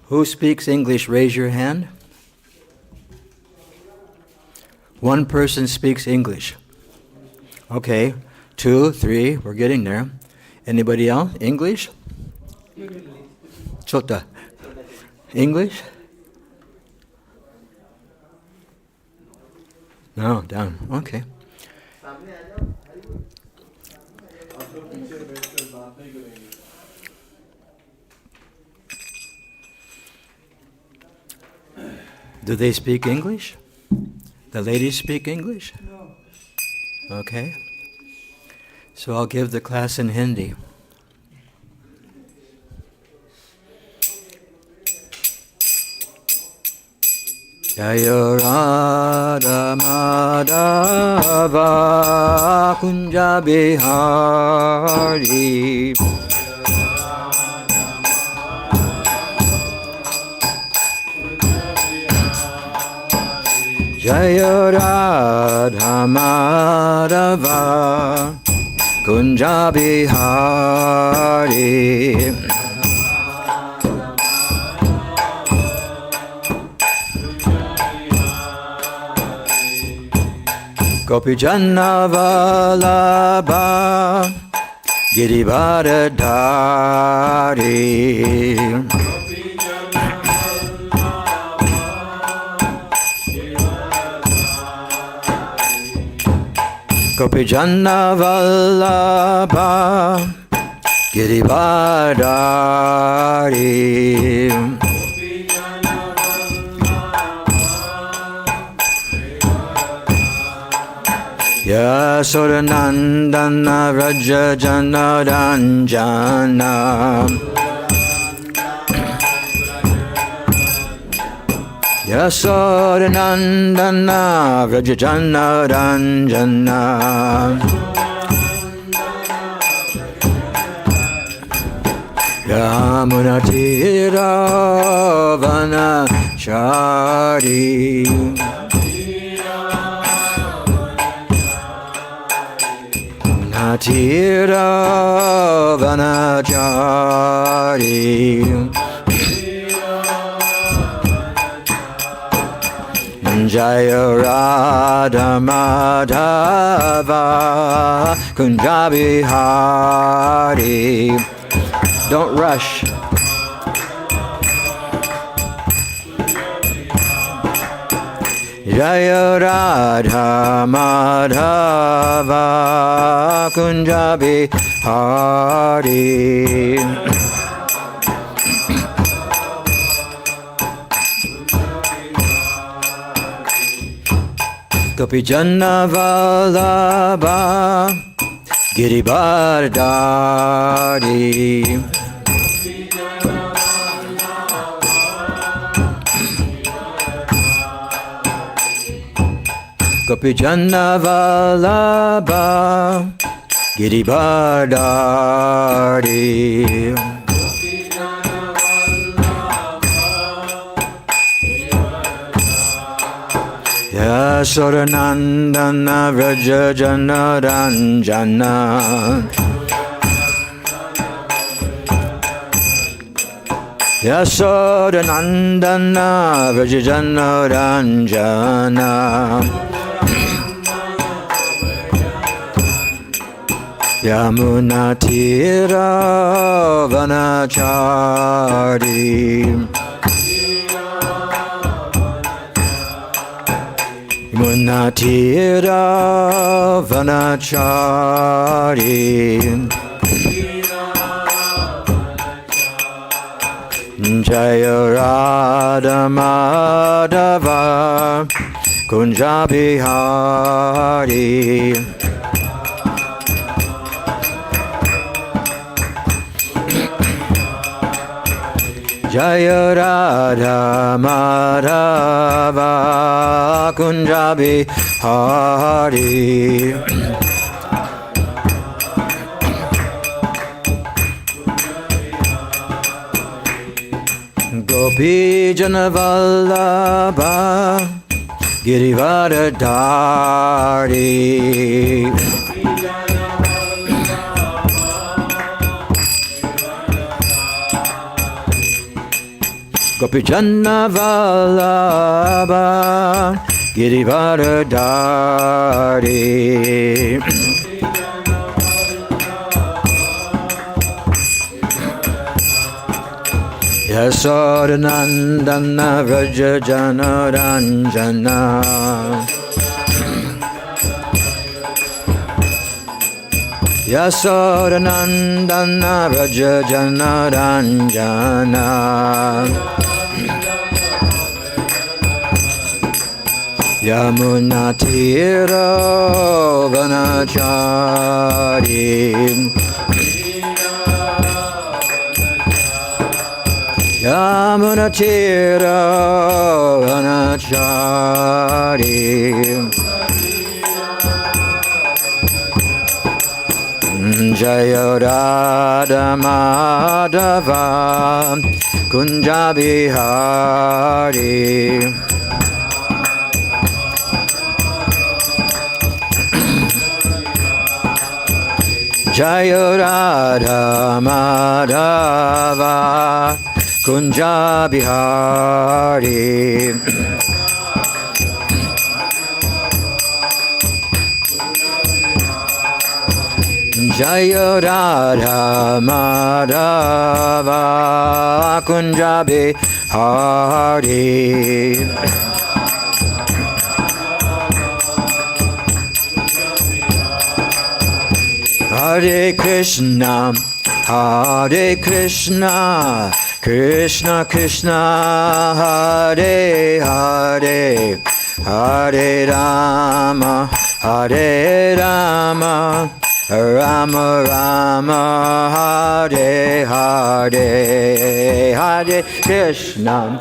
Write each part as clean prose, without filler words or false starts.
Who speaks English? Raise your hand. One person speaks English. Okay, 2, 3, we're getting there. Anybody else? English? Chota. English? No, down. Okay. Do they speak English? The ladies speak English? No. Okay. So I'll give the class in Hindi. Jaya Radha Madhava Kunja Bihari Jaya Radha Madhava Kunja Bihari Gopijana Vallabha Girivardhari Gopijana Vallabha Girivardhari Yasodanandana Vraja Janaranjana Yasodanandana Vraja Janaranjana Yamunatira Vanachari Natira Vanachari Jaya Radha Madhava Kunja Bihari. Don't rush. Jaya Radha Madhava Kunja Bihari Gopijana Vallabha Girivardhari Gopijana Vallabha Girivardhari Yasodanandana Vraja Janaranjana Yasodanandana Vraja Janaranjana Yamunatira Vanachari Yamunatira Vanachari Jaya Radha Madhava Kunja Bihari Jaya Radha Madhava Kunja Bihari Gopijana Vallabha Girivardhari Gopijana Vallabha Girivaradari Yasodanandana Vrajajana Ranjana Yasodanandana Vrajajana Ranjana Yamunatira Vanachari Yamunatira Vanachari Jaya Radha Madhava Kunja Bihari Jaya Radha Madhava Kunja Bihari Jaya Radha Madhava Kunja Bihari Hare Krishna, Hare Krishna, Krishna Krishna, Hare Hare, Hare Rama, Hare Rama, Rama Rama, Hare Hare, Hare Krishna,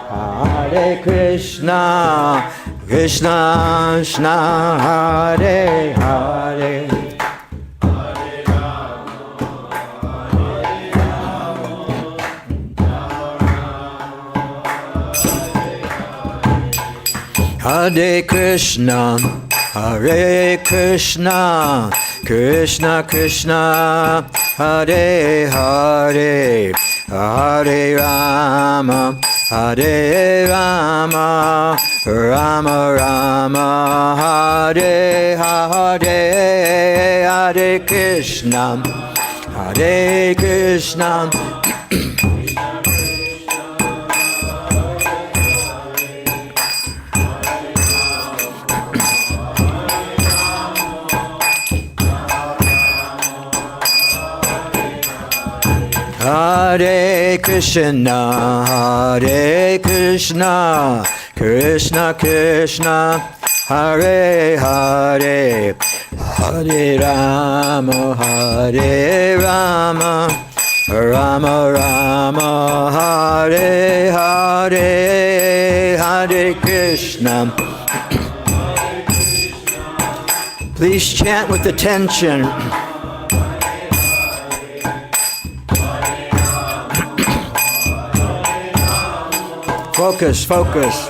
Hare Krishna, Krishna Krishna, Hare Hare. Hare Krishna, Hare Krishna, Krishna Krishna, Hare Hare, Hare Rama, Hare Rama, Rama Rama, Hare Hare, Hare Krishna, Hare Krishna. Hare Krishna, Hare Krishna, Krishna Krishna, Hare Hare, Hare Rama, Hare Rama, Rama Rama, Hare Hare, Hare Krishna. Please chant with attention. Focus, focus.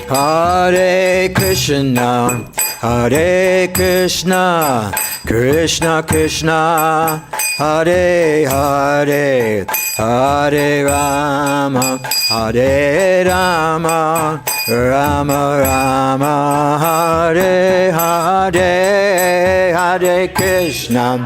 Hare Krishna, Hare Krishna, Krishna Krishna, Hare Hare, Hare Rama, Hare Rama, Rama Rama, Hare Hare, Hare Krishna.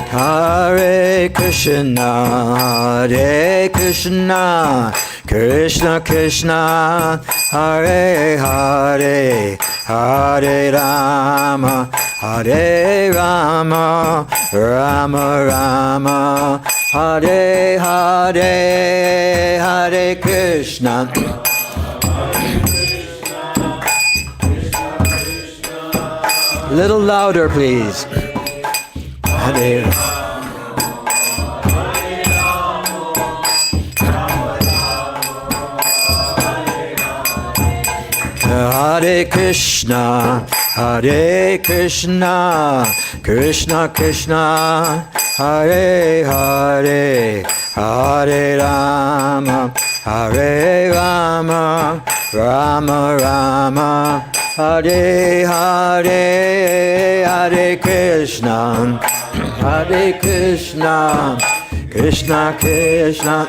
Hare Krishna, Hare Krishna, Krishna Krishna, Hare Hare, Hare Rama, Hare Rama, Rama Rama, Hare Hare, Hare Krishna. A little louder, please. Hare Hare Krishna, Hare Krishna, Krishna Krishna, Hare Hare, Hare Rama, Hare Rama, Rama Rama, Hare Hare, Hare Krishna, Hare Krishna, Krishna Krishna.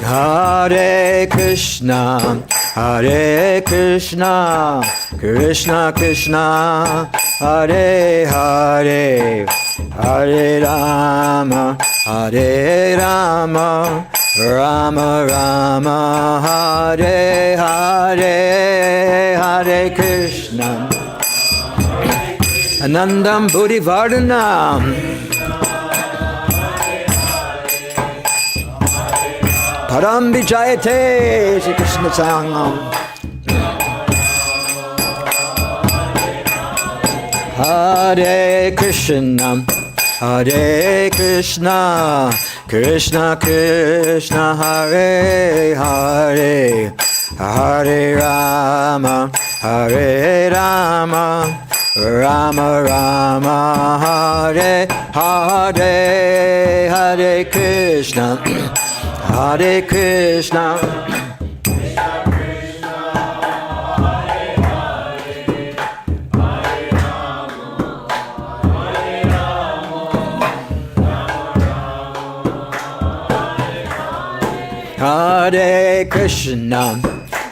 Hare Krishna, Hare Krishna, Krishna Krishna, Hare Hare, Hare Rama, Hare Rama, Rama Rama, Hare Hare, Hare Krishna. Anandam Buddhivardhanam. Param Vijayate, Shri Krishna Sangam. Hare Krishna, Hare Krishna, Krishna Krishna, Hare Hare, Hare Rama, Hare Rama, Rama Rama, Hare Hare, Hare Krishna, Hare Krishna, Krishna Krishna, Hare Hare, Hare Rama, Hare Rama, Hare Krishna,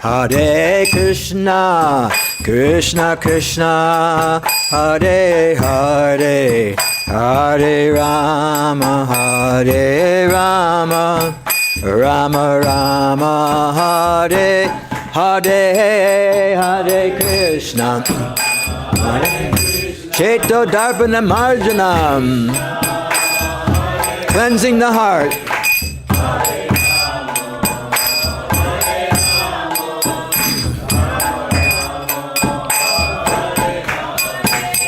Hare Krishna, Krishna Krishna, Hare Hare, Hare Rama, Hare Rama, Rama Rama, Hare Hare, Hare Krishna, Cheto Darpana Marjanam, cleansing the heart.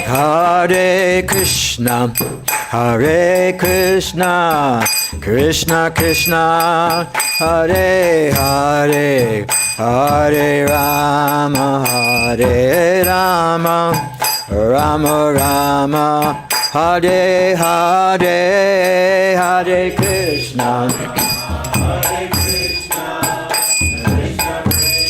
Hare Krishna, Hare Krishna, Krishna Krishna, Hare Hare, Hare Rama, Hare Rama, Rama Rama, Hare Hare, Hare Krishna, Hare Krishna, Krishna Krishna,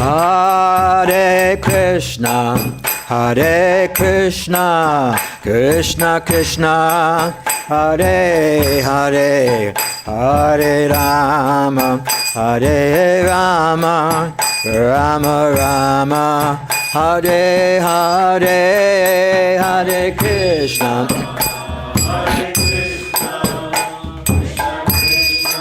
Hare Hare Krishna, Hare Krishna, Krishna Krishna, Hare Hare, Hare Rama, Hare Rama, Rama Rama, Hare Hare, Hare Krishna, Hare Krishna, Krishna Krishna,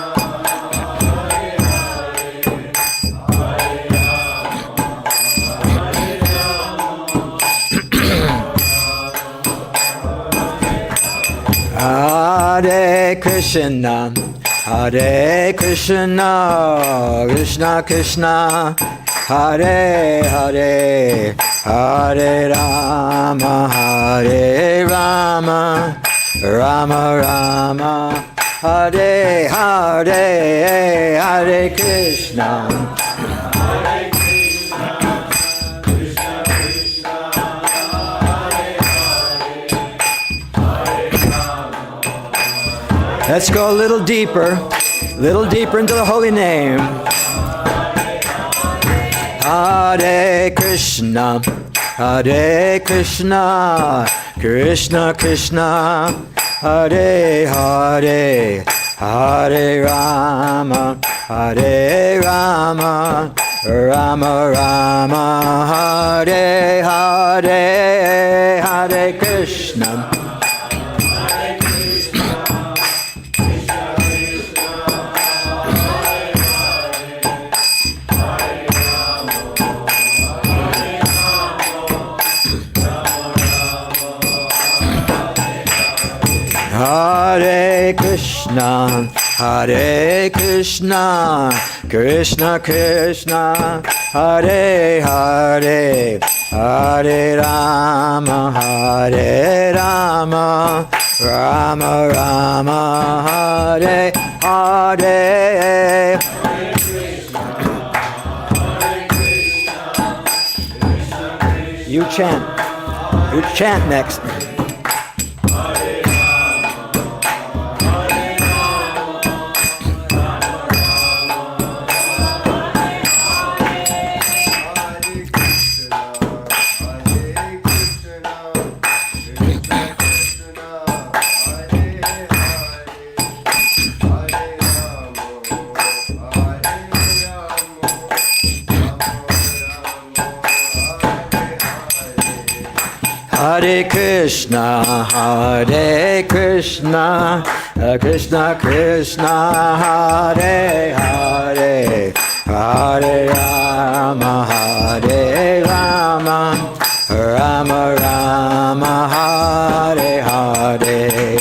Hare Hare Krishna, Hare Krishna, Krishna Krishna, Hare Hare, Hare Rama, Hare Rama, Rama Rama, Hare Hare, Hare Krishna, Hare Krishna, Krishna Krishna, Hare Hare. Let's go a little deeper into the holy name. Hare Krishna, Hare Krishna, Krishna Krishna, Hare Hare, Hare Rama, Hare Rama, Rama Rama, Hare Hare, Hare Krishna. Hare Krishna, Hare Krishna, Krishna Krishna, Hare Hare, Hare Rama, Hare Rama, Rama Rama, Hare Hare. You chant. You chant next. Hare Krishna, Hare Krishna, Krishna Krishna, Hare Hare, Hare Rama, Hare Rama, Rama Rama, Hare Hare.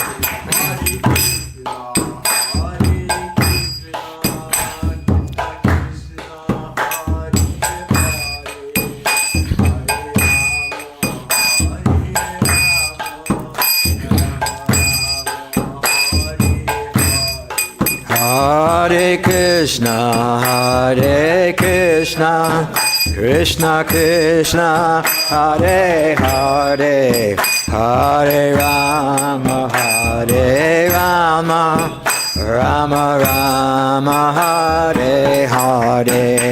Hare Krishna, Hare Krishna, Krishna Krishna, Hare Hare, Hare Rama, Hare Rama, Rama Rama, Hare Hare.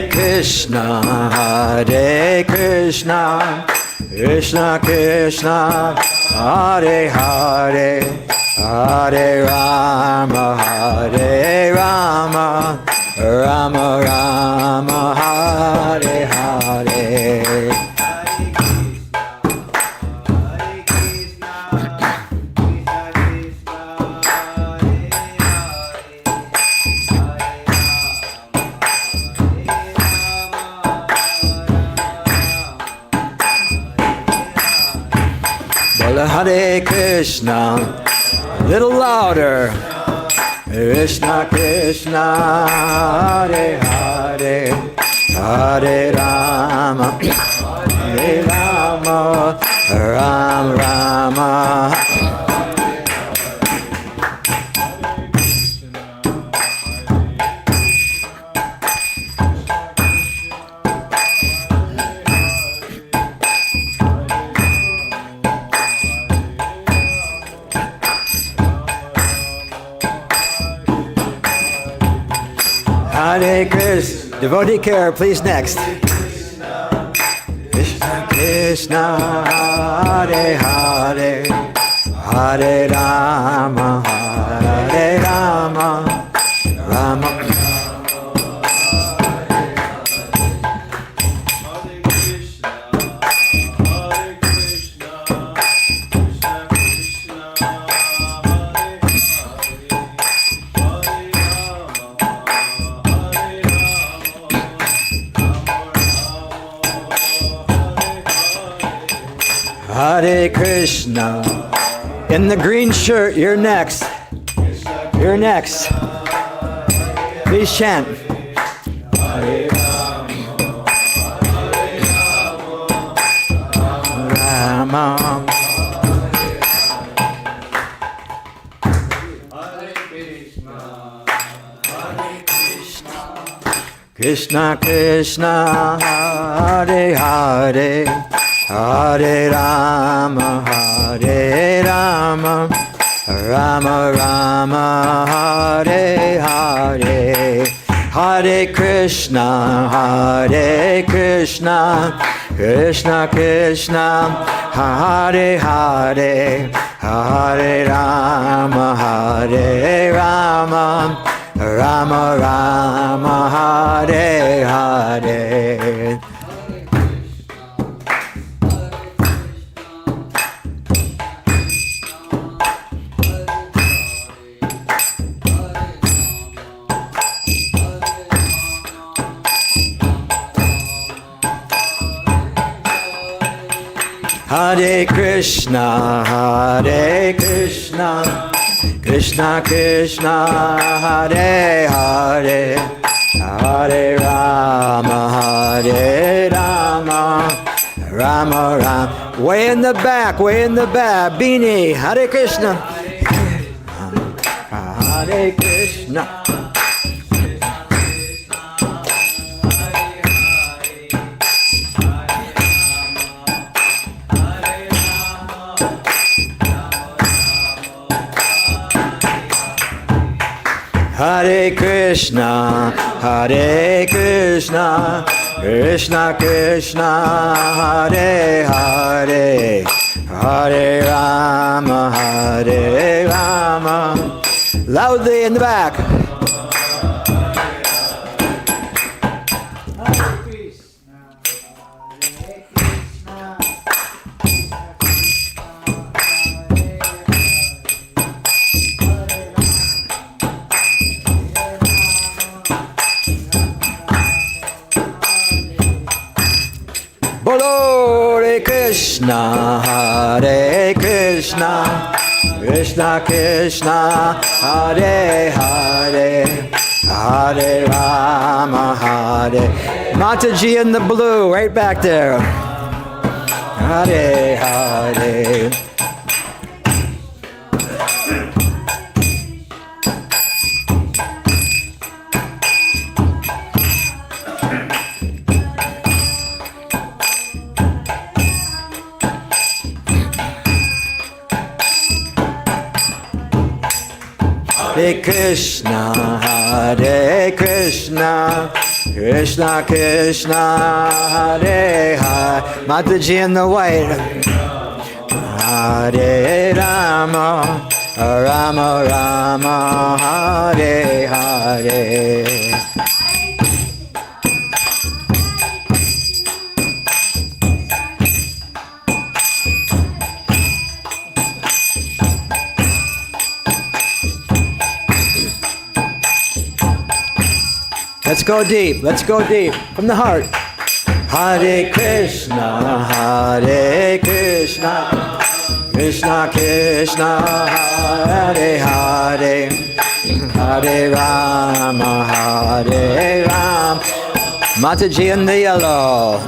Krishna, Hare Krishna, Krishna Krishna, Hare Hare, Hare Rama, Hare Rama, Rama Rama, Hare Hare. Hare Krishna, a little louder. Krishna Krishna, Hare Hare, Hare Rama, Hare Rama, Rama Rama. Hare Krishna. Devotee care, please next. Krishna Krishna, Hare Hare, Hare Rama, Hare Rama, Rama. Hare Krishna. In the green shirt, you're next. You're next. Please chant. Hare Rama. Krishna Krishna, Hare Hare, Hare Rama, Hare Rama, Rama Rama, Hare Hare. Hare Krishna, Hare Krishna, Krishna Krishna, Hare Hare, Hare Rama, Hare Rama, Rama Rama, Hare Hare. Hare Krishna, Hare Krishna, Krishna Krishna, Hare Hare, Hare Rama, Hare Rama, Rama Rama. Way in the back, Beanie, Hare Krishna, Hare Krishna. Hare Krishna, Hare Krishna, Krishna Krishna, Hare Hare, Hare Rama, Hare Rama. Loudly in the back. Hare Krishna, Hare Krishna, Krishna Krishna, Hare Hare, Hare Rama, Hare. Mataji in the blue, right back there. Hare Hare. Hare Krishna, Hare Krishna, Krishna Krishna, Hare Hare. Mataji in the white. Hare Rama, Rama Rama, Hare Hare. Let's go deep, from the heart. Hare Krishna, Hare Krishna, Krishna Krishna, Hare Hare, Hare Rama, Hare Rama. Mataji in the yellow.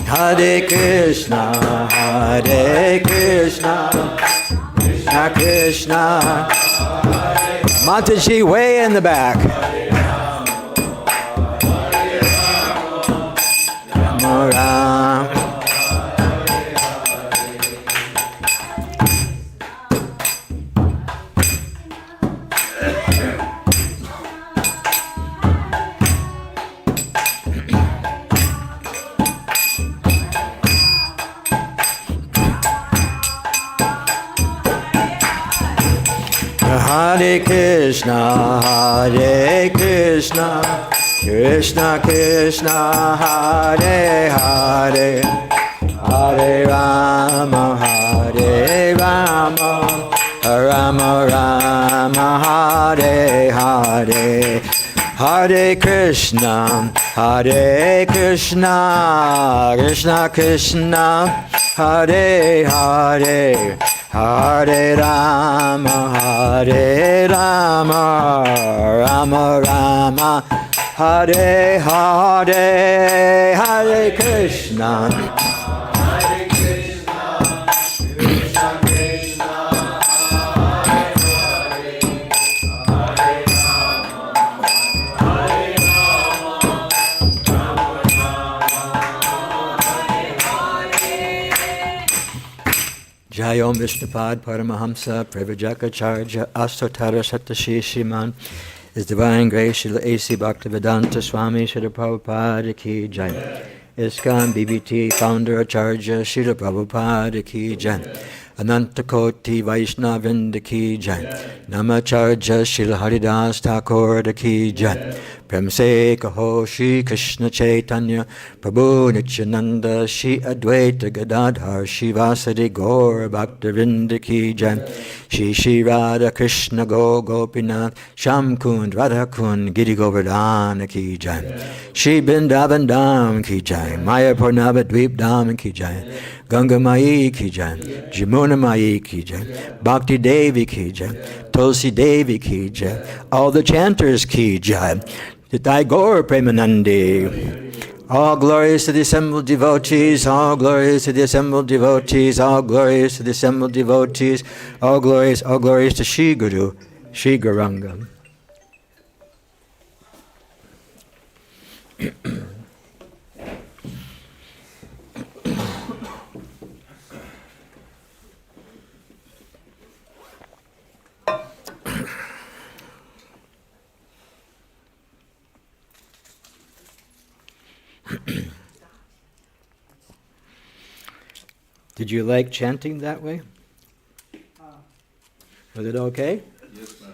Hare Krishna, Hare Krishna, Krishna Krishna. Mataji way in the back. Rama Rama. Hare Krishna, Hare Krishna, Krishna Krishna, Hare Hare, Hare Rama, Hare Rama, Rama Rama, Hare Hare. Hare Krishna, Hare Krishna, Krishna Krishna, Hare Hare, Hare Rama, Hare Rama, Rama Rama, Hare Hare. Hare Krishna, Hare Krishna, Krishna Krishna, Jai Om Vishnupad Paramahamsa Pravajakacharya Astotara Satashishiman. His Divine Grace Srila A.C. Bhaktivedanta Swami Srila Prabhupada Ki Jai. ISKCON BBT Founder Acharya Srila Prabhupada Ki Jai. Anantakoti Vaishnavrinda Ki Jai. Namacharya Srila Haridas Thakur Ki Jai. Prem se kaho Shri Kṛṣṇa Chaitanya Prabhu Nityananda Shri Advaita Gadadhar Shri Vasadi Gaura Bhakta-vrinda ki jai. Shri Shri Radha Krishna Go Gopinath Sham Kund Radha Kund Giri Govardhana ki jai. Shri Vrindavan Dham ki jai. Mayapur Navadvip Dham ki jai. Ganga Mai ki jai. Jamuna Mai ki jai. Bhakti Devi ki jai. Tulsi Devi ki jai. All the chanters ki jai. Nitai Gaur Premanandi. All glories to the assembled devotees, all glories to the assembled devotees, all glories to the assembled devotees, all glories to Shri Guru, Shri Gauranga. Did you like chanting that way? Was it okay? Yes, ma'am.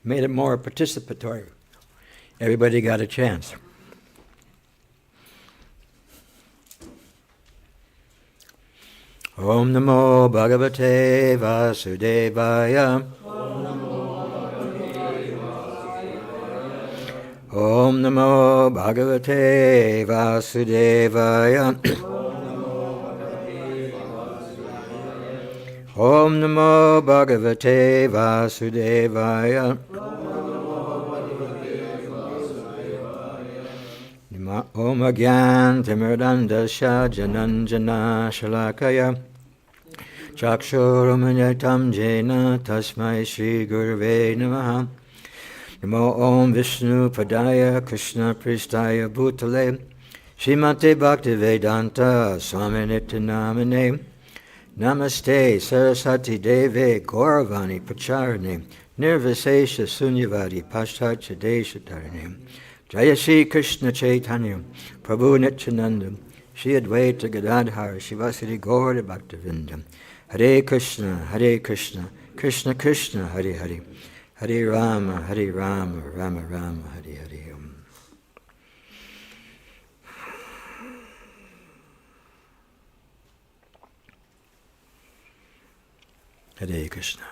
Made it more participatory. Everybody got a chance. Om Namo Bhagavate Vasudevaya. Om Namo Bhagavate Vasudevaya. Om Namo Bhagavate Vasudevaya. Om Agyan Timurdandasya Jananjana Shalakaya Chakshurumanyatam Jena Tasmai Shri Gurave Namaha. Namo Om Vishnu Padaya Krishna Pristaya Bhutale Srimate Bhaktivedanta Swami Nityanamane Namaste Saraswati Deve Gauravani Pacharane Nirvisesha Sunyavadi Paschatya Deshatarane Jaya Shri Kṛṣṇa Chaitanya Prabhu Nityananda Shri Advaita Gadadhar Shivasari Gaura Bhaktivinoda Hare Kṛṣṇa Hare Kṛṣṇa Kṛṣṇa Kṛṣṇa Hare Hare Hare Rama Rama Rama Hare Hare. Hare Kṛṣṇa.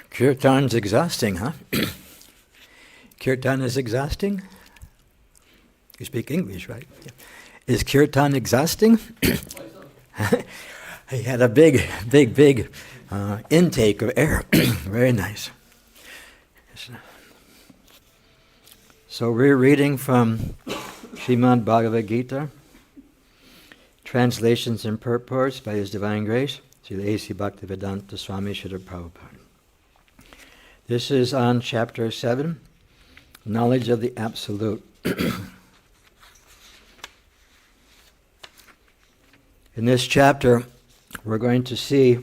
Kirtan's exhausting, huh? Kirtan is exhausting? You speak English, right? Yeah. Is kirtan exhausting? He had a big intake of air. Very nice. So we're reading from Srimad Bhagavad Gita, translations and purports by His Divine Grace, Srila A.C. Bhaktivedanta Swami Srila Prabhupada. This is on chapter 7, Knowledge of the Absolute. In this chapter, we're going to see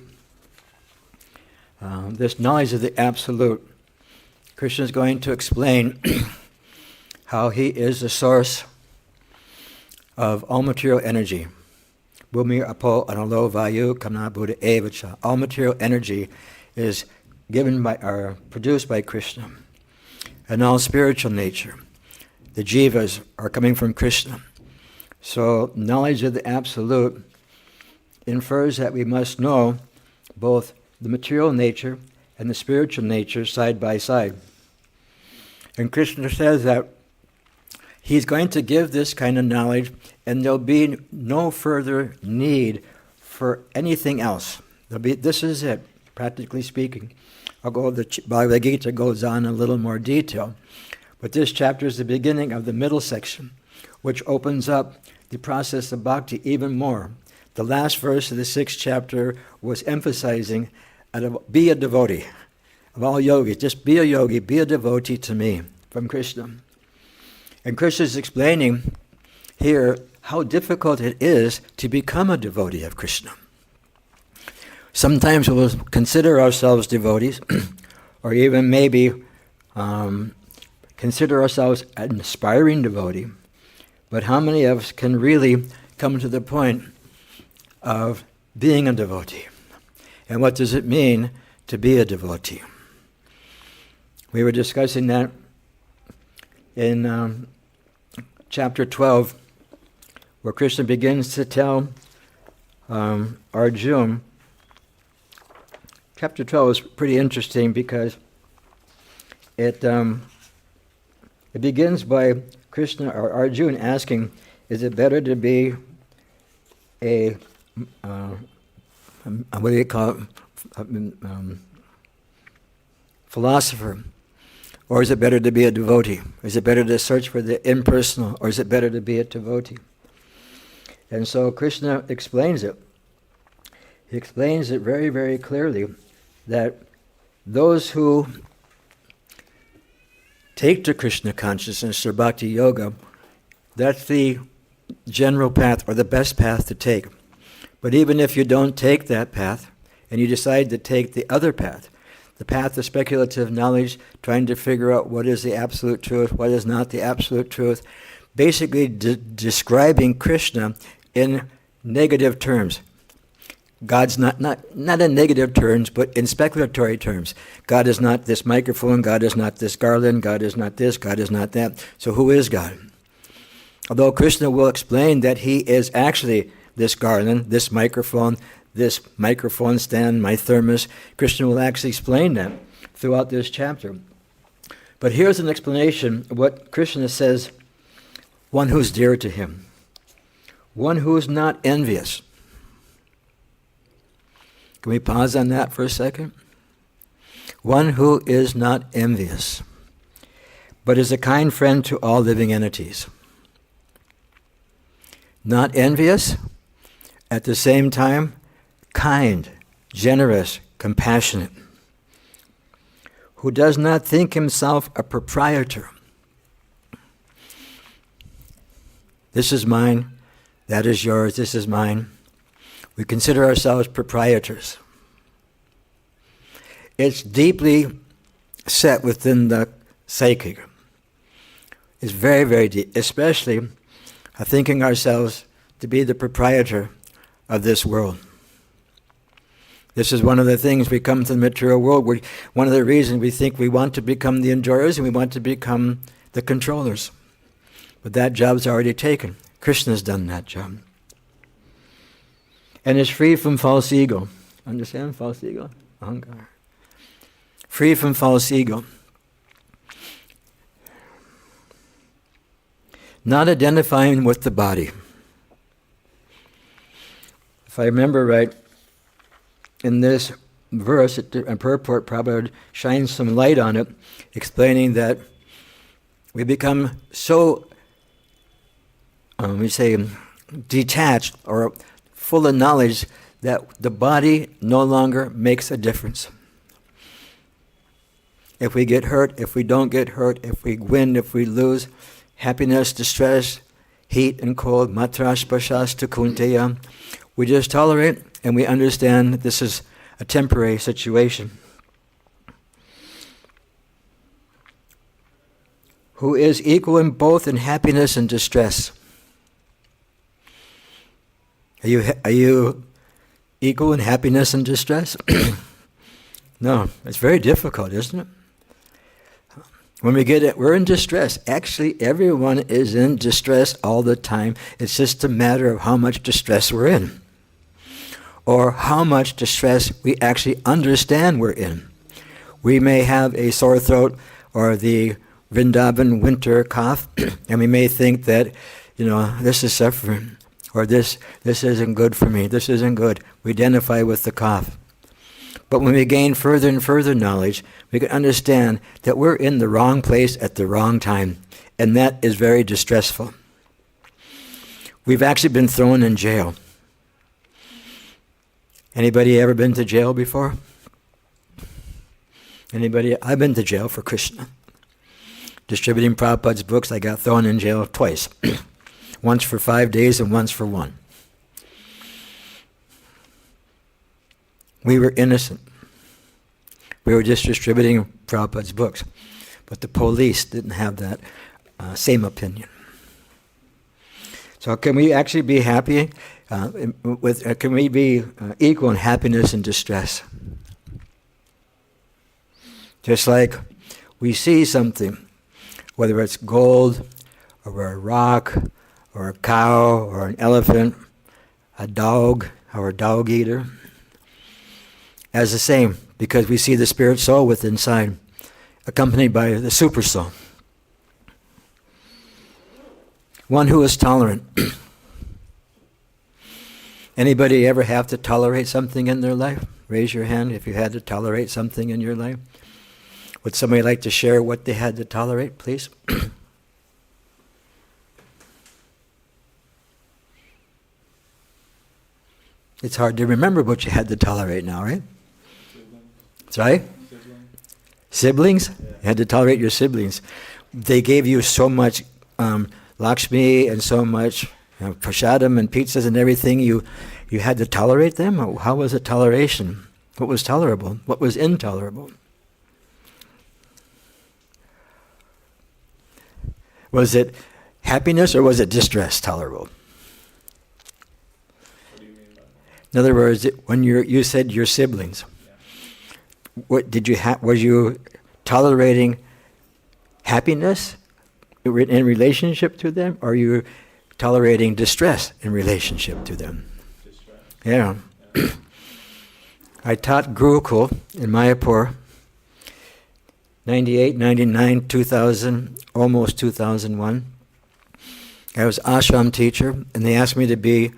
this knowledge of the Absolute. Krishna is going to explain how He is the source of all material energy. Bhumi apo analo vayu kamna buddha evacha. All material energy is given by or produced by Krishna. And all spiritual nature, the jivas, are coming from Krishna. So knowledge of the Absolute infers that we must know both the material nature and the spiritual nature side by side. And Krishna says that He's going to give this kind of knowledge and there'll be no further need for anything else. This is it, practically speaking. The Bhagavad Gita goes on in a little more detail. But this chapter is the beginning of the middle section, which opens up the process of bhakti even more. The last verse of the 6th chapter was emphasizing, be a devotee of all yogis. Just be a yogi, be a devotee to me, from Krishna. And Krishna is explaining here how difficult it is to become a devotee of Krishna. Sometimes we'll consider ourselves devotees, or even maybe consider ourselves an aspiring devotee. But how many of us can really come to the point of being a devotee? And what does it mean to be a devotee? We were discussing that in chapter 12, where Kṛṣṇa begins to tell Arjuna. Chapter 12 is pretty interesting because it begins by Kṛṣṇa or Arjuna asking, is it better to be a what do you call it? Philosopher, or is it better to be a devotee? Is it better to search for the impersonal, or is it better to be a devotee? And so Kṛṣṇa explains it. He explains it very, very clearly that those who take to Kṛṣṇa consciousness or bhakti yoga, that's the general path or the best path to take. But even if you don't take that path and you decide to take the other path, the path of speculative knowledge, trying to figure out what is the absolute truth, what is not the absolute truth, basically describing Kṛṣṇa in negative terms. God's not in negative terms, but in speculatory terms. God is not this microphone, God is not this garland, God is not this, God is not that. So who is God? Although Kṛṣṇa will explain that he is actually this garland, this microphone stand, my thermos, Kṛṣṇa will actually explain that throughout this chapter. But here's an explanation of what Kṛṣṇa says, one who's dear to him, one who's not envious. Can we pause on that for a second? One who is not envious, but is a kind friend to all living entities. Not envious, at the same time, kind, generous, compassionate. Who does not think himself a proprietor. This is mine, that is yours, this is mine. We consider ourselves proprietors. It's deeply set within the psyche. It's very, very deep, especially thinking ourselves to be the proprietor of this world. This is one of the things we come to the material world, where one of the reasons we think we want to become the enjoyers and we want to become the controllers. But that job's already taken. Kṛṣṇa's done that job. And is free from false ego. Understand false ego? Ahankar. Free from false ego. Not identifying with the body. If I remember right, in this verse, and Purport probably shines some light on it, explaining that we become so, detached or full of knowledge that the body no longer makes a difference. If we get hurt, if we don't get hurt, if we win, if we lose, happiness, distress, heat and cold, matras, prashasta, kunteya, we just tolerate and we understand that this is a temporary situation. Who is equal in both in happiness and distress. Are you equal in happiness and distress? No, it's very difficult, isn't it? When we get it, we're in distress. Actually, everyone is in distress all the time. It's just a matter of how much distress we're in, or how much distress we actually understand we're in. We may have a sore throat or the Vrindavan winter cough, and we may think that, this is suffering. Or this isn't good for me, this isn't good. We identify with the cough. But when we gain further and further knowledge, we can understand that we're in the wrong place at the wrong time. And that is very distressful. We've actually been thrown in jail. Anybody ever been to jail before? Anybody? I've been to jail for Kṛṣṇa. Distributing Prabhupada's books, I got thrown in jail twice. Once for 5 days and once for 1. We were innocent. We were just distributing Prabhupada's books. But the police didn't have that same opinion. So can we actually be happy? Can we be equal in happiness and distress? Just like we see something, whether it's gold, or a rock, or a cow, or an elephant, a dog, or a dog eater, as the same, because we see the spirit soul within inside, accompanied by the super soul. One who is tolerant. Anybody ever have to tolerate something in their life? Raise your hand if you had to tolerate something in your life. Would somebody like to share what they had to tolerate, please? It's hard to remember what you had to tolerate now, right? Sorry? Siblings? Yeah. You had to tolerate your siblings. They gave you so much Lakshmi and so much prasadam and pizzas and everything. You had to tolerate them? How was it toleration? What was tolerable? What was intolerable? Was it happiness or was it distress tolerable? What do you mean by that? In other words, when you said your siblings, what did you were you tolerating happiness in relationship to them, or you tolerating distress in relationship to them? Distress. Yeah. I taught Gurukul in Mayapur, 98, 99, 2000, almost 2001. I was ashram teacher, and they asked me to be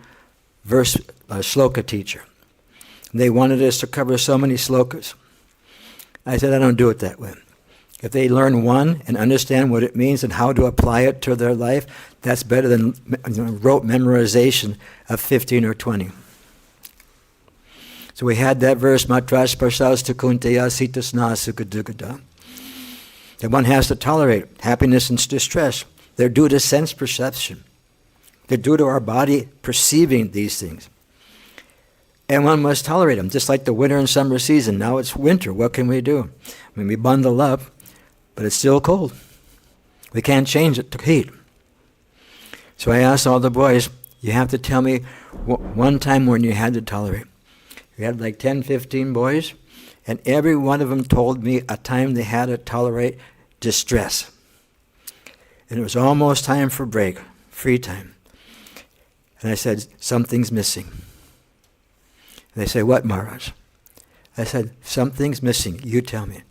shloka teacher. They wanted us to cover so many slokas. I said, I don't do it that way. If they learn one and understand what it means and how to apply it to their life, that's better than rote memorization of 15 or 20. So we had that verse, Matras Parsas Tukuntaya Sitasna Sukadugada. That one has to tolerate happiness and distress. They're due to sense perception. They're due to our body perceiving these things. And one must tolerate them, just like the winter and summer season. Now it's winter, what can we do? I mean, we bundle up, but it's still cold. We can't change it to heat. So I asked all the boys, you have to tell me one time when you had to tolerate. We had like 10, 15 boys, and every one of them told me a time they had to tolerate distress. And it was almost time for break, free time. And I said, something's missing. And they say, what, Maharaj? I said, something's missing, you tell me.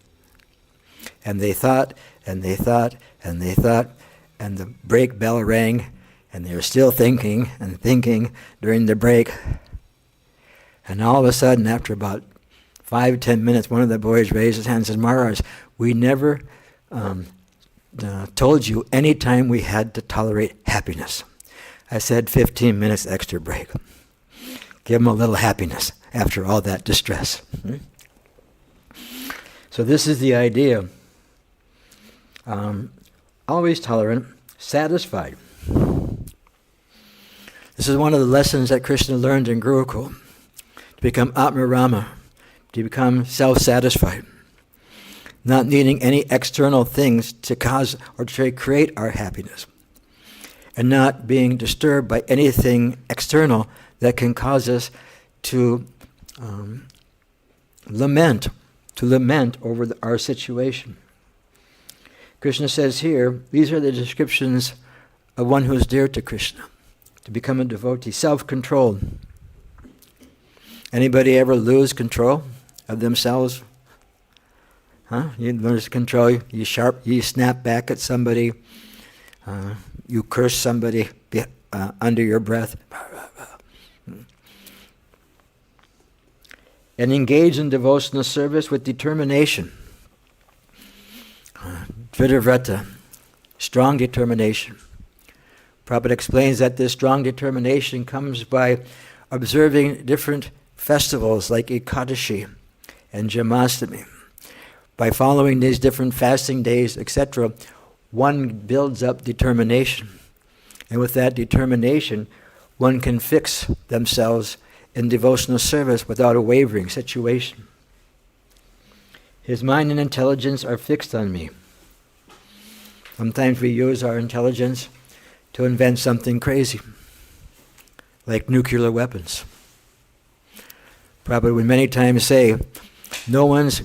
And they thought, and they thought, and they thought, and the break bell rang, and they were still thinking and thinking during the break. And all of a sudden, after about 5-10 minutes, one of the boys raised his hand and said, Maharaj, we never told you any time we had to tolerate happiness. I said 15 minutes extra break. Give them a little happiness after all that distress. So this is the idea. Always tolerant, satisfied. This is one of the lessons that Kṛṣṇa learned in Gurukul. To become Atma-Rama, to become self-satisfied. Not needing any external things to cause or to create our happiness. And not being disturbed by anything external that can cause us to lament over our situation. Kṛṣṇa says here, these are the descriptions of one who is dear to Kṛṣṇa, to become a devotee, self-controlled. Anybody ever lose control of themselves? You lose control, you snap back at somebody, you curse somebody under your breath. And engage in devotional service with determination. Ritadhwaja, strong determination. Prabhupada explains that this strong determination comes by observing different festivals like Ekadashi and Janmashtami. By following these different fasting days, etc., one builds up determination. And with that determination, one can fix themselves in devotional service without a wavering situation. His mind and intelligence are fixed on me. Sometimes we use our intelligence to invent something crazy, like nuclear weapons. Prabhupada would many times say, no one's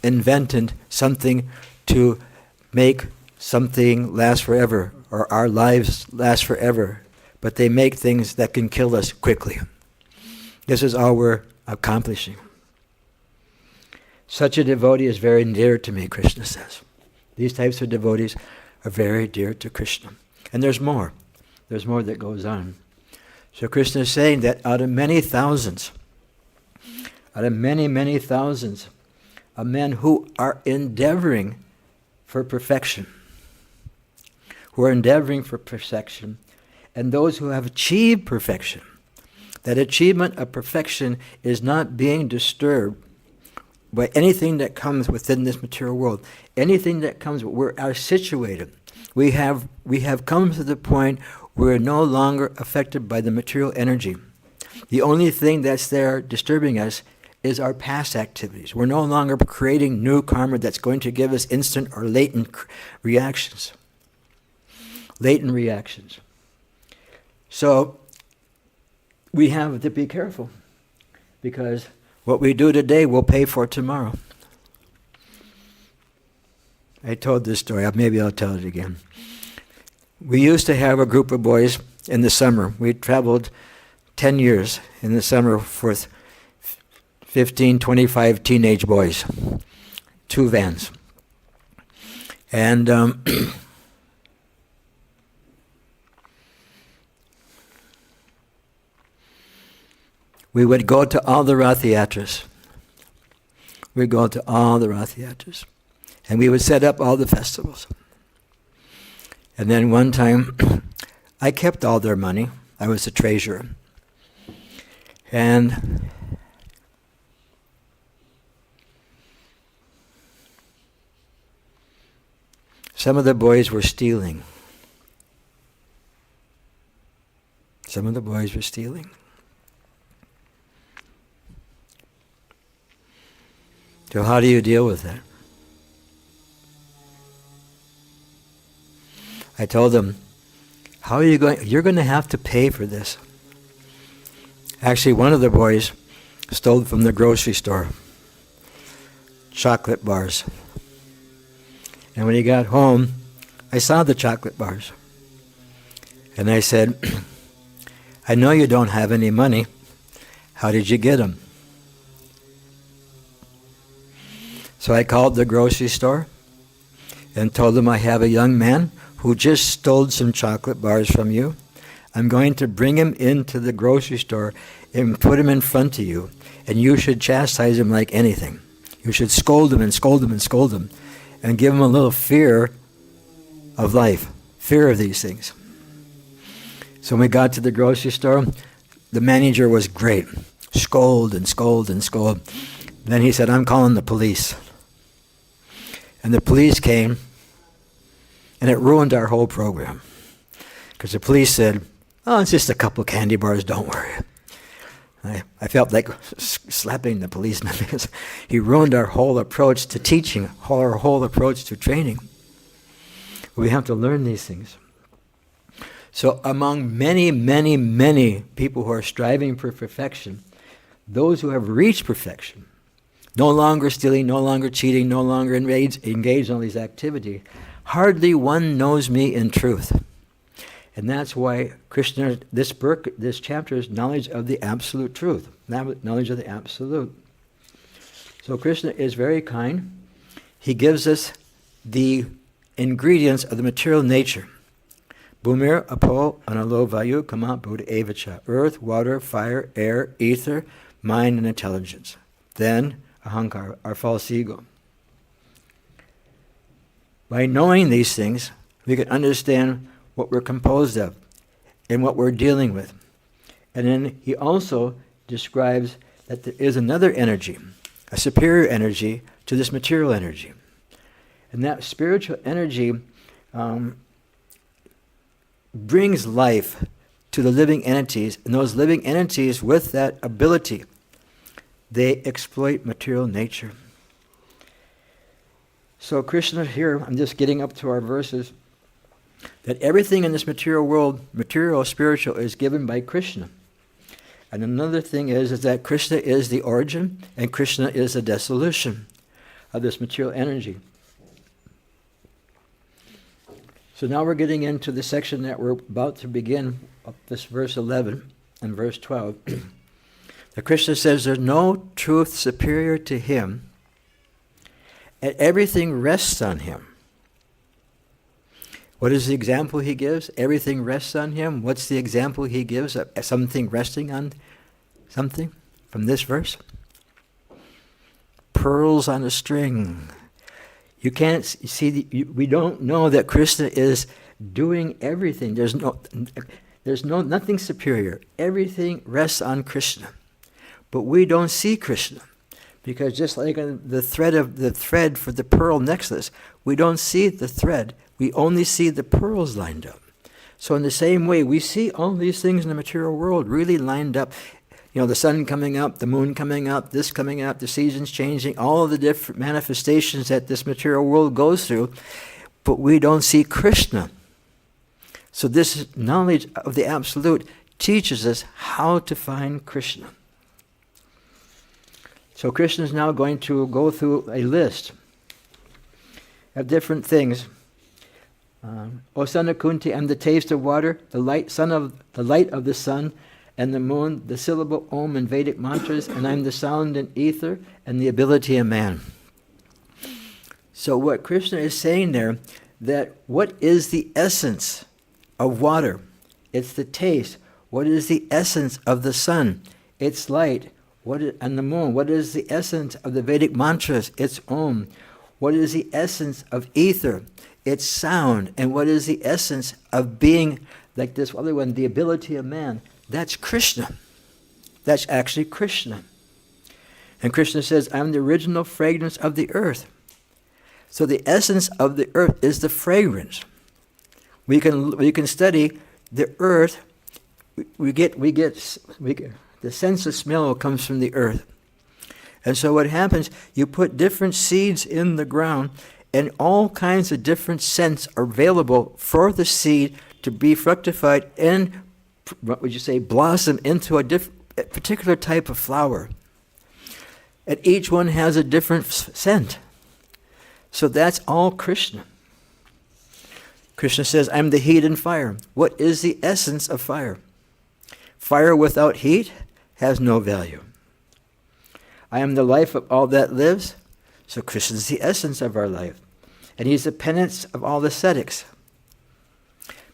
invented something to make something last forever, or our lives last forever, but they make things that can kill us quickly. This is all we're accomplishing. Such a devotee is very dear to me, Kṛṣṇa says. These types of devotees are very dear to Kṛṣṇa. And there's more. There's more that goes on. So Kṛṣṇa is saying that out of many thousands, out of many, many thousands of men who are endeavoring for perfection, and those who have achieved perfection, that achievement of perfection is not being disturbed by anything that comes within this material world. Anything that comes, we are situated. We have come to the point where we're no longer affected by the material energy. The only thing that's there disturbing us is our past activities. We're no longer creating new karma that's going to give us instant or latent reactions. Latent reactions. So we have to be careful, because what we do today we'll pay for tomorrow. I told this story, maybe I'll tell it again. We used to have a group of boys in the summer. We traveled 10 years in the summer for 15, 25 teenage boys, 2 vans. And we would go to all the Rath Yatras. We'd go to all the Rath Yatras. And we would set up all the festivals. And then one time, I kept all their money. I was the treasurer. And some of the boys were stealing. Some of the boys were stealing. So how do you deal with that? I told them, how are you going? You're going to have to pay for this. Actually, one of the boys stole from the grocery store chocolate bars. And when he got home, I saw the chocolate bars. And I said, I know you don't have any money. How did you get them? So I called the grocery store and told them, I have a young man who just stole some chocolate bars from you. I'm going to bring him into the grocery store and put him in front of you, and you should chastise him like anything. You should scold him and scold him and scold him, and give him a little fear of life, fear of these things. So when we got to the grocery store, the manager was great. Scold and scold and scold. Then he said, I'm calling the police. And the police came, and it ruined our whole program. Because the police said, oh, it's just a couple candy bars, don't worry. I felt like slapping the policeman because he ruined our whole approach to teaching, our whole approach to training. We have to learn these things. So among many, many, many people who are striving for perfection, those who have reached perfection, no longer stealing, no longer cheating, no longer engaged in all these activities, hardly one knows me in truth. And that's why Kṛṣṇa, this chapter is knowledge of the absolute truth, knowledge of the absolute. So Kṛṣṇa is very kind. He gives us the ingredients of the material nature. Bhumir, apo, analo, vayu, kama, bhūteṣu. Earth, water, fire, air, ether, mind, and intelligence. Then ahankara, our false ego. By knowing these things, we can understand what we're composed of and what we're dealing with. And then he also describes that there is another energy, a superior energy to this material energy. And that spiritual energy brings life to the living entities, and those living entities with that ability, they exploit material nature. So Kṛṣṇa here, I'm just getting up to our verses, that everything in this material world, material, spiritual, is given by Kṛṣṇa. And another thing is that Kṛṣṇa is the origin, and Kṛṣṇa is the dissolution of this material energy. So now we're getting into the section that we're about to begin, up this verse 11 and verse 12. The Kṛṣṇa says there's no truth superior to him, and everything rests on him. What is the example he gives? Everything rests on him. What's the example he gives of something resting on something from this verse? Pearls on a string. You can't see, we don't know that Kṛṣṇa is doing everything. There's nothing superior. Everything rests on Kṛṣṇa. But we don't see Kṛṣṇa, because just like the thread for the pearl necklace, we don't see the thread. We only see the pearls lined up. So in the same way, we see all these things in the material world really lined up. You know, the sun coming up, the moon coming up, this coming up, the seasons changing, all of the different manifestations that this material world goes through, but we don't see Kṛṣṇa. So this knowledge of the Absolute teaches us how to find Kṛṣṇa. So Kṛṣṇa is now going to go through a list of different things. O son of Kunti, I am the taste of water, the light of the sun and the moon, the syllable Om in Vedic mantras, and I am the sound in ether and the ability of man. So what Kṛṣṇa is saying there, that what is the essence of water? It's the taste. What is the essence of the sun? It's light. And the moon, what is the essence of the Vedic mantras? It's Om. What is the essence of ether? It's sound. And what is the essence of being, like this other one, the ability of man? That's Kṛṣṇa. That's actually Kṛṣṇa. And Kṛṣṇa says, I'm the original fragrance of the earth. So the essence of the earth is the fragrance. We can study the earth. We get the sense of smell comes from the earth. And so what happens, you put different seeds in the ground, and all kinds of different scents are available for the seed to be fructified and, what would you say, blossom into a particular type of flower. And each one has a different scent. So that's all Kṛṣṇa. Kṛṣṇa says, I'm the heat and fire. What is the essence of fire? Fire without heat has no value. I am the life of all that lives. So Kṛṣṇa is the essence of our life. And he's the penance of all ascetics.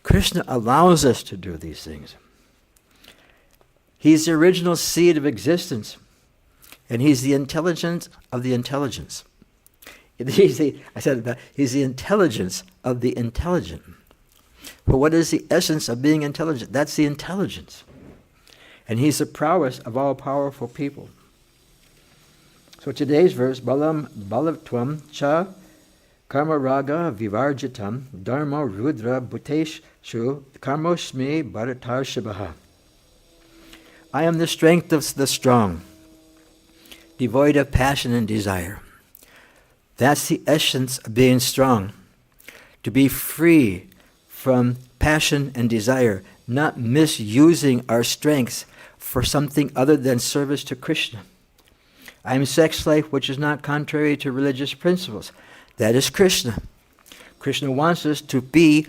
Kṛṣṇa allows us to do these things. He's the original seed of existence. And he's the intelligence of the intelligence. He's the intelligence of the intelligent. But what is the essence of being intelligent? That's the intelligence. And he's the prowess of all powerful people. So today's verse, bala-vatām cha kāma-rāga-vivarjitam dharma-aviruddhaḥ bhūteṣu asmi bharatarṣabha. I am the strength of the strong, devoid of passion and desire. That's the essence of being strong. To be free from passion and desire, not misusing our strengths for something other than service to Kṛṣṇa. I am sex life which is not contrary to religious principles. That is Kṛṣṇa. Kṛṣṇa wants us to be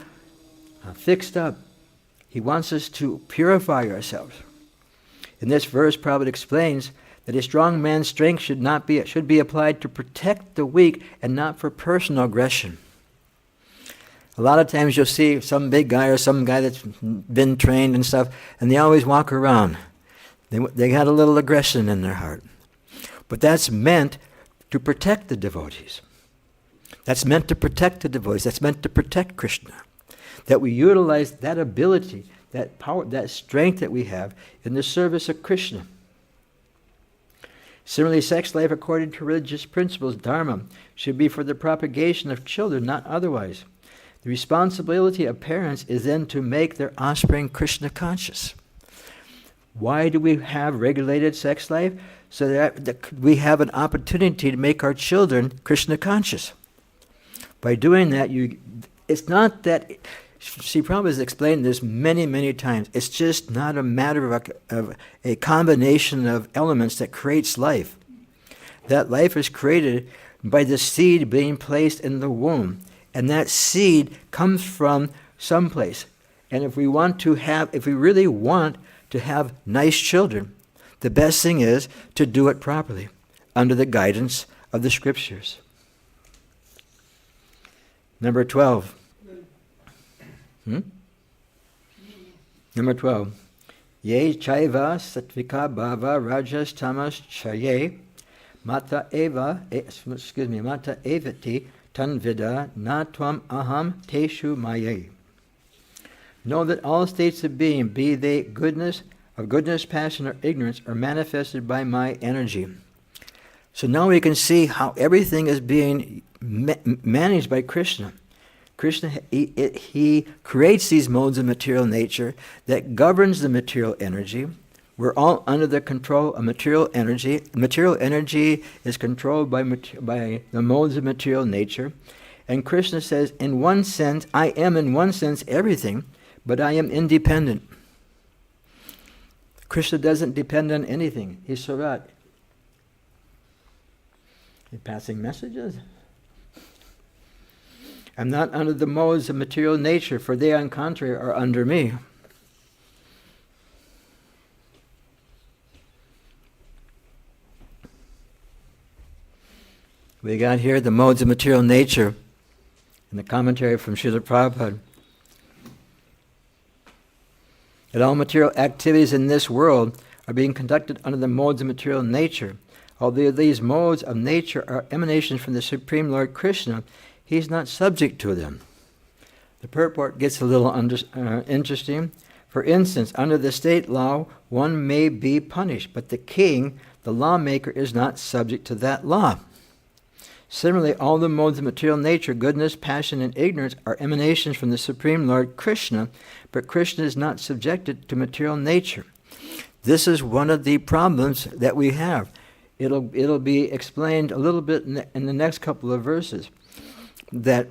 fixed up. He wants us to purify ourselves. In this verse, Prabhupada explains that a strong man's strength should be applied to protect the weak and not for personal aggression. A lot of times you'll see some big guy or some guy that's been trained and stuff, and they always walk around. They got a little aggression in their heart. But that's meant to protect the devotees. That's meant to protect the devotees. That's meant to protect Kṛṣṇa. That we utilize that ability, that power, that strength that we have in the service of Kṛṣṇa. Similarly, sex life according to religious principles, dharma, should be for the propagation of children, not otherwise. The responsibility of parents is then to make their offspring Kṛṣṇa conscious. Why do we have regulated sex life? So that we have an opportunity to make our children Kṛṣṇa conscious. By doing that, it's not that, Sri Prabhupada has explained this many, many times. It's just not a matter of a combination of elements that creates life. That life is created by the seed being placed in the womb. And that seed comes from someplace. And if we really want to have nice children, the best thing is to do it properly, under the guidance of the scriptures. Number 12. Number 12. Ye chaiva sattvika bhava rajas tamas chaye mata evati tanvida na tvam aham teshu maye. Know that all states of being, be they goodness, passion, or ignorance, are manifested by my energy. So now we can see how everything is being managed by Kṛṣṇa. Kṛṣṇa, he creates these modes of material nature that governs the material energy. We're all under the control of material energy. Material energy is controlled by the modes of material nature. And Kṛṣṇa says, in one sense, I am in one sense everything, but I am independent. Kṛṣṇa doesn't depend on anything. He's Surat. He's passing messages. I'm not under the modes of material nature, for they, on contrary, are under me. We got here the modes of material nature in the commentary from Srila Prabhupada. That all material activities in this world are being conducted under the modes of material nature. Although these modes of nature are emanations from the Supreme Lord Kṛṣṇa, He's not subject to them. The purport gets a little interesting. For instance, under the state law, one may be punished, but the king, the lawmaker, is not subject to that law. Similarly, all the modes of material nature, goodness, passion, and ignorance, are emanations from the Supreme Lord Kṛṣṇa, but Kṛṣṇa is not subjected to material nature. This is one of the problems that we have. It'll be explained a little bit in the next couple of verses, that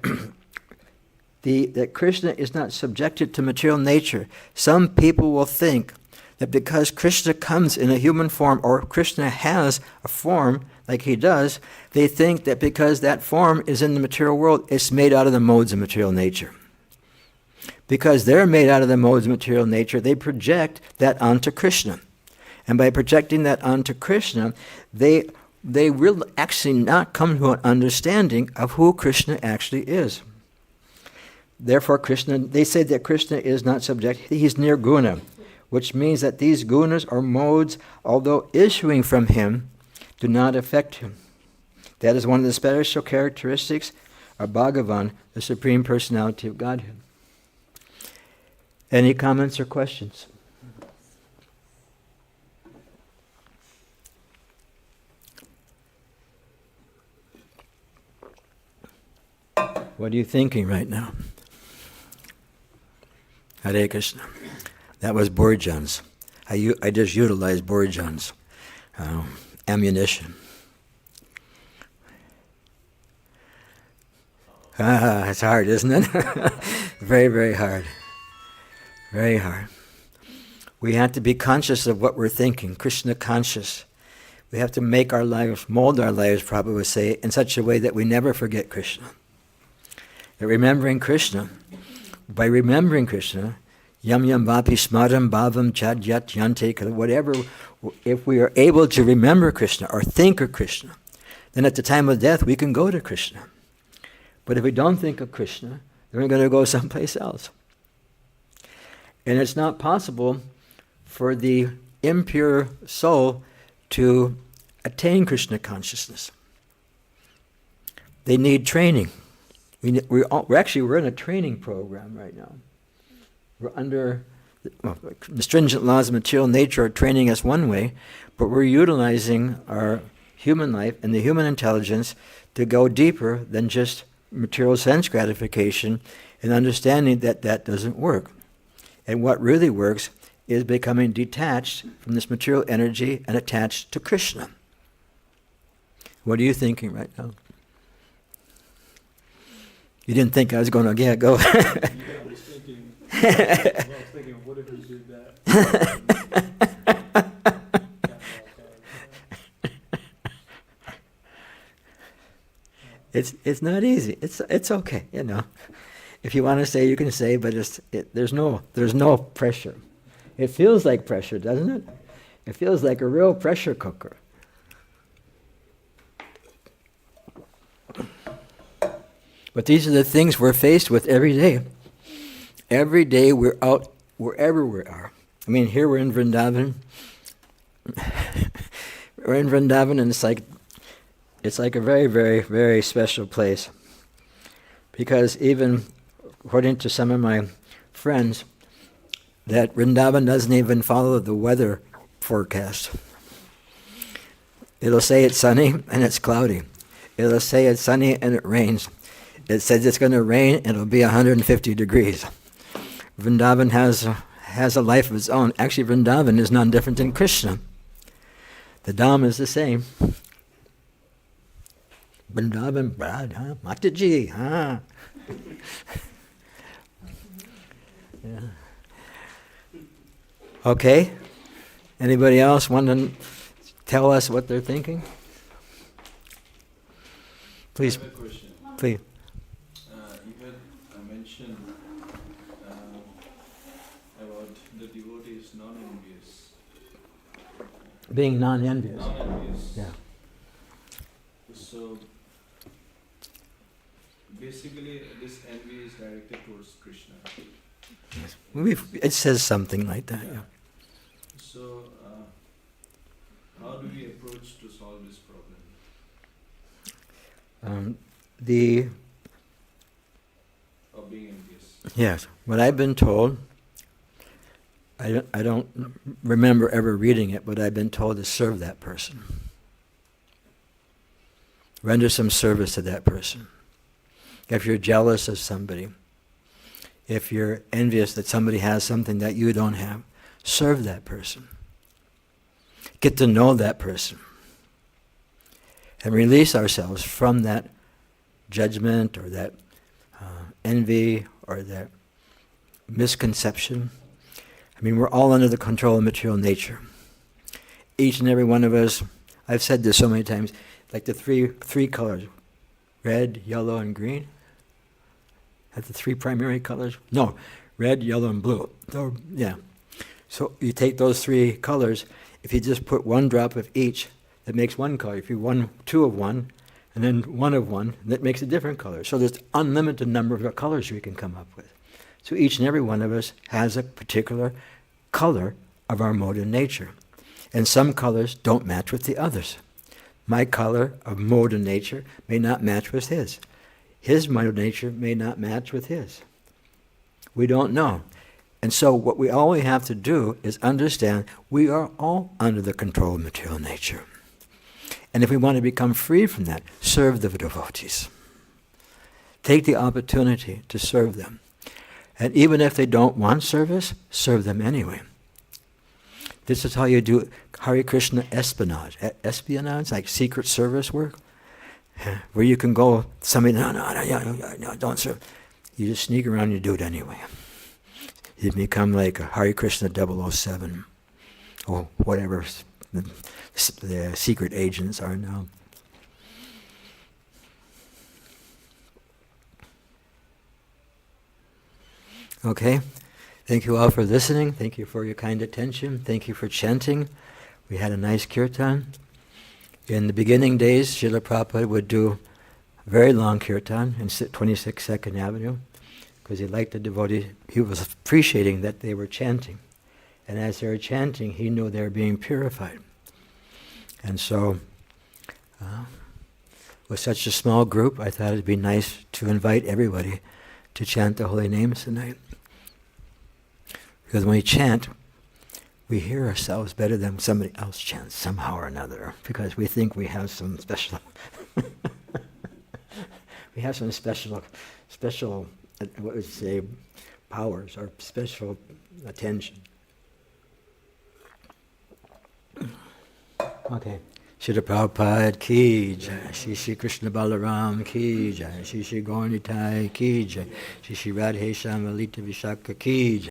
that Kṛṣṇa is not subjected to material nature. Some people will think that because Kṛṣṇa comes in a human form, or Kṛṣṇa has a form like he does, they think that because that form is in the material world, it's made out of the modes of material nature. Because they're made out of the modes of material nature, they project that onto Kṛṣṇa. And by projecting that onto Kṛṣṇa, they will actually not come to an understanding of who Kṛṣṇa actually is. Therefore, Kṛṣṇa, they say that Kṛṣṇa is not subject, he's nirguna, which means that these gunas or modes, although issuing from him, do not affect him. That is one of the special characteristics of Bhagavan, the Supreme Personality of Godhead. Any comments or questions? What are you thinking right now? Hare Krishna. That was Borjan's. I just utilized Borjan's ammunition. It's hard, isn't it? Very, very hard. Very hard. We have to be conscious of what we're thinking, Kṛṣṇa conscious. We have to make our lives, mold our lives, Prabhupada would say, in such a way that we never forget Kṛṣṇa. That remembering Kṛṣṇa, by remembering Kṛṣṇa, yam yam vapi smaram bhavam chadyat yante, whatever, if we are able to remember Kṛṣṇa or think of Kṛṣṇa, then at the time of death we can go to Kṛṣṇa. But if we don't think of Kṛṣṇa, then we're going to go someplace else. And it's not possible for the impure soul to attain Kṛṣṇa consciousness. They need training. We're in a training program right now. We're under the stringent laws of material nature are training us one way, but we're utilizing our human life and the human intelligence to go deeper than just material sense gratification and understanding that that doesn't work. And what really works is becoming detached from this material energy and attached to Kṛṣṇa. What are you thinking right now? You didn't think I was going to go. I was thinking, what if we did that? It's not easy. It's okay, you know. If you want to say, you can say, but there's no pressure. It feels like pressure, doesn't it? It feels like a real pressure cooker. But these are the things we're faced with every day. Every day we're out wherever we are. I mean, here we're in Vrindavan. We're in Vrindavan, and it's like a very, very, very special place. Because even according to some of my friends, that Vrindavan doesn't even follow the weather forecast. It'll say it's sunny and it's cloudy. It'll say it's sunny and it rains. It says it's going to rain and it'll be 150 degrees. Vrindavan has a life of its own. Actually, Vrindavan is none different than Kṛṣṇa. The Dham is the same. Vrindavan, Radha, Mataji, ha. Yeah. Okay. Anybody else want to tell us what they're thinking? Please. I have a question. Please. You had mentioned about the devotees non-envious. Being non-envious. Non-envious. Yeah. So basically, this envy is directed towards Kṛṣṇa. It says something like that. Yeah. So, how do we approach to solve this problem of being envious? Yes. What I've been told, I don't remember ever reading it, but I've been told to serve that person. Render some service to that person. If you're jealous of somebody, if you're envious that somebody has something that you don't have, serve that person. Get to know that person. And release ourselves from that judgment or that envy or that misconception. I mean, we're all under the control of material nature. Each and every one of us, I've said this so many times, like the three colors, red, yellow, and green. Have the three primary colors? No, red, yellow, and blue. So, yeah. So you take those three colors, if you just put one drop of each, that makes one color. If you two of one, and then one of one, that makes a different color. So there's unlimited number of colors we can come up with. So each and every one of us has a particular color of our mode of nature. And some colors don't match with the others. My color of mode of nature may not match with his. His mode of nature may not match with his. We don't know. And so what we always have to do is understand we are all under the control of material nature. And if we want to become free from that, serve the devotees. Take the opportunity to serve them. And even if they don't want service, serve them anyway. This is how you do Hare Krishna espionage. Espionage, like secret service work, where you can go, somebody, no, don't serve. You just sneak around and you do it anyway. You become like a Hare Krishna 007, or whatever the secret agents are now. Okay. Thank you all for listening. Thank you for your kind attention. Thank you for chanting. We had a nice kirtan. In the beginning days, Srila Prabhupada would do a very long kirtan in 26 Second Avenue because he liked the devotees. He was appreciating that they were chanting. And as they were chanting, he knew they were being purified. And so, with such a small group, I thought it would be nice to invite everybody to chant the holy names tonight. Because when we chant, we hear ourselves better than somebody else chants somehow or another, because we think we have some special, we we have some special, what would you say, powers or special attention. Okay. Srila Prabhupada ki jai, Shri Kṛṣṇa Balaram ki jai, Shri Gaura Nitai ki jai, Shri Radhe Shyama Lita Vishaka ki jai.